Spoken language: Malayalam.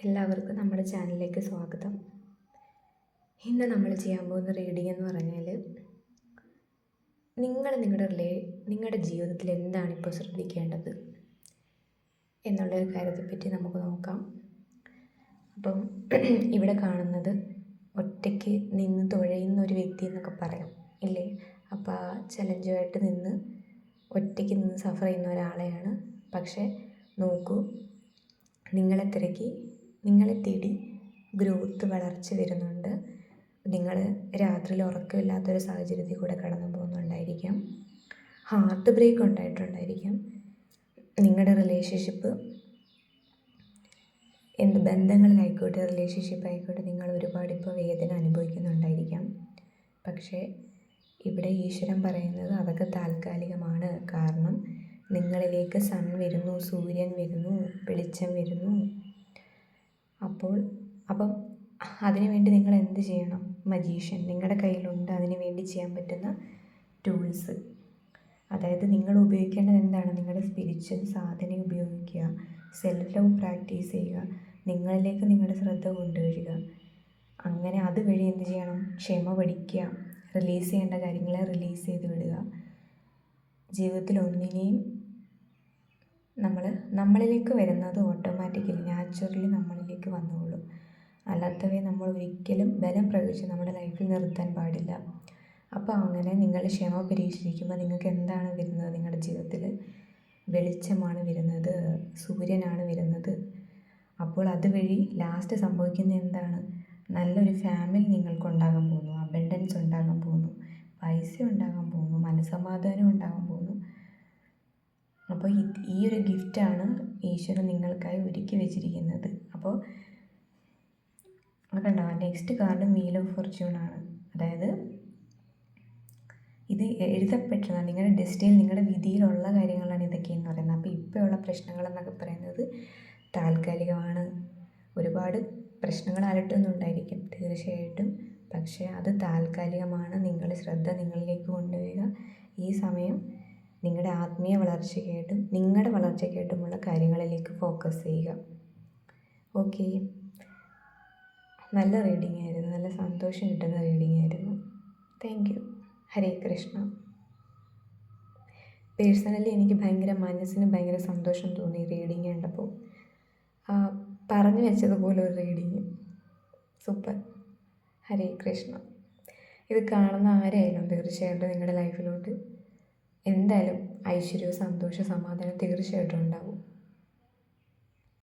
എല്ലാവർക്കും നമ്മുടെ ചാനലിലേക്ക് സ്വാഗതം. ഇന്ന് നമ്മൾ ചെയ്യാൻ പോകുന്ന റീഡിംഗ് എന്ന് പറഞ്ഞാൽ നിങ്ങളുടെ ജീവിതത്തിൽ എന്താണ് ഇപ്പോൾ ശ്രദ്ധിക്കേണ്ടത് എന്നുള്ളൊരു കാര്യത്തെപ്പറ്റി നമുക്ക് നോക്കാം. അപ്പം ഇവിടെ കാണുന്നത് ഒറ്റയ്ക്ക് നിന്ന് തുഴയുന്ന ഒരു വ്യക്തി എന്നൊക്കെ പറയാം ഇല്ലേ. അപ്പോൾ ആ ചലഞ്ചുമായിട്ട് നിന്ന് ഒറ്റയ്ക്ക് നിന്ന് സഫർ ചെയ്യുന്ന ഒരാളെയാണ്. പക്ഷേ നോക്കൂ, നിങ്ങളെ തേടി ഗ്രോത്ത് വളർച്ച വരുന്നുണ്ട്. നിങ്ങൾ രാത്രിയിൽ ഉറക്കമില്ലാത്തൊരു സാഹചര്യത്തിൽ കൂടെ കടന്നു പോകുന്നുണ്ടായിരിക്കാം. Heart break ഉണ്ടായിട്ടുണ്ടായിരിക്കാം. നിങ്ങളുടെ റിലേഷൻഷിപ്പ് എന്ത് ബന്ധങ്ങളിലായിക്കോട്ടെ, റിലേഷൻഷിപ്പ് ആയിക്കോട്ടെ, നിങ്ങൾ ഒരുപാട് ഇപ്പോൾ വേദന അനുഭവിക്കുന്നുണ്ടായിരിക്കാം. പക്ഷേ ഇവിടെ ഈശ്വരൻ പറയുന്നത് അതൊക്കെ താൽക്കാലികമാണ്. കാരണം നിങ്ങളിലേക്ക് സൺ വരുന്നു, സൂര്യൻ വരുന്നു, വെളിച്ചം വരുന്നു. അപ്പം അതിനുവേണ്ടി നിങ്ങൾ എന്ത് ചെയ്യണം? മജീഷ്യൻ നിങ്ങളുടെ കയ്യിലുണ്ട്. അതിനു വേണ്ടി ചെയ്യാൻ പറ്റുന്ന ടൂൾസ്, അതായത് നിങ്ങൾ ഉപയോഗിക്കേണ്ടത് എന്താണ്? നിങ്ങളുടെ സ്പിരിച്വൽ സാധന ഉപയോഗിക്കുക, സെൽഫ് ലവ് പ്രാക്ടീസ് ചെയ്യുക, നിങ്ങളിലേക്ക് നിങ്ങളുടെ ശ്രദ്ധ കൊണ്ടുവരിക. അങ്ങനെ അതുവഴി എന്ത് ചെയ്യണം? ക്ഷമ പഠിക്കുക, റിലീസ് ചെയ്യേണ്ട കാര്യങ്ങളെ റിലീസ് ചെയ്ത് വിടുക. ജീവിതത്തിൽ ഒന്നിനെയും നമ്മളിലേക്ക് വരുന്നത് ഓട്ടോമാറ്റിക്കലി നാച്ചുറലി നമ്മളിലേക്ക് വന്നോളും. അല്ലാത്തവയെ നമ്മൾ ഒരിക്കലും ബലം പ്രയോഗിച്ച് നമ്മുടെ ലൈഫിൽ നിർത്താൻ പാടില്ല. അപ്പോൾ അങ്ങനെ നിങ്ങൾ ക്ഷമ പരീക്ഷിക്കുമ്പോൾ നിങ്ങൾക്ക് എന്താണ് വരുന്നത്? നിങ്ങളുടെ ജീവിതത്തിൽ വെളിച്ചമാണ് വരുന്നത്, സൂര്യനാണ് വരുന്നത്. അപ്പോൾ അതുവഴി ലാസ്റ്റ് സംഭവിക്കുന്ന എന്താണ്? നല്ലൊരു ഫാമിലി നിങ്ങൾക്കുണ്ടാകാൻ പോകുന്നു, അബൻഡൻസ് ഉണ്ടാകാൻ പോകുന്നു, പൈസ ഉണ്ടാകാൻ പോകുന്നു, മനസ്സമാധാനം ഉണ്ടാകാൻ പോകുന്നു. അപ്പോൾ ഈ ഒരു ഗിഫ്റ്റാണ് ഈശ്വരൻ നിങ്ങൾക്കായി ഒരുക്കി വെച്ചിരിക്കുന്നത്. അപ്പോൾ കണ്ടോ, next card wheel of Fortune ആണ്. അതായത് ഇത് എഴുതപ്പെട്ടതാണ് നിങ്ങളുടെ ഡെസ്റ്റിനിയിൽ, നിങ്ങളുടെ വിധിയിലുള്ള കാര്യങ്ങളാണ് ഇതൊക്കെയെന്ന് പറയുന്നത്. അപ്പോൾ ഇപ്പോഴുള്ള പ്രശ്നങ്ങളെന്നൊക്കെ പറയുന്നത് താൽക്കാലികമാണ്. ഒരുപാട് പ്രശ്നങ്ങൾ അലട്ടുന്നുണ്ടായിരിക്കും തീർച്ചയായിട്ടും, പക്ഷേ അത് താൽക്കാലികമാണ്. നിങ്ങളുടെ ശ്രദ്ധ നിങ്ങളിലേക്ക് കൊണ്ടുവരിക. ഈ സമയം നിങ്ങളുടെ ആത്മീയ വളർച്ചയ്ക്കായിട്ടും നിങ്ങളുടെ വളർച്ചയ്ക്കായിട്ടുമുള്ള കാര്യങ്ങളിലേക്ക് ഫോക്കസ് ചെയ്യുക. ഓക്കെ, നല്ല റീഡിംഗ് ആയിരുന്നു, നല്ല സന്തോഷം കിട്ടുന്ന റീഡിംഗ് ആയിരുന്നു. Thank you. Hare Krishna. Personally എനിക്ക് മനസ്സിന് ഭയങ്കര സന്തോഷം തോന്നി റീഡിങ് കണ്ടപ്പോൾ. പറഞ്ഞു വെച്ചതുപോലെ ഒരു റീഡിങ് സൂപ്പർ. ഹരേ കൃഷ്ണ. ഇത് കാണുന്ന ആരായാലും തീർച്ചയായിട്ടും നിങ്ങളുടെ ലൈഫിലോട്ട് എന്തായാലും ഐശ്വര്യവും സന്തോഷ സമാധാനം തീർച്ചയായിട്ടും ഉണ്ടാവും.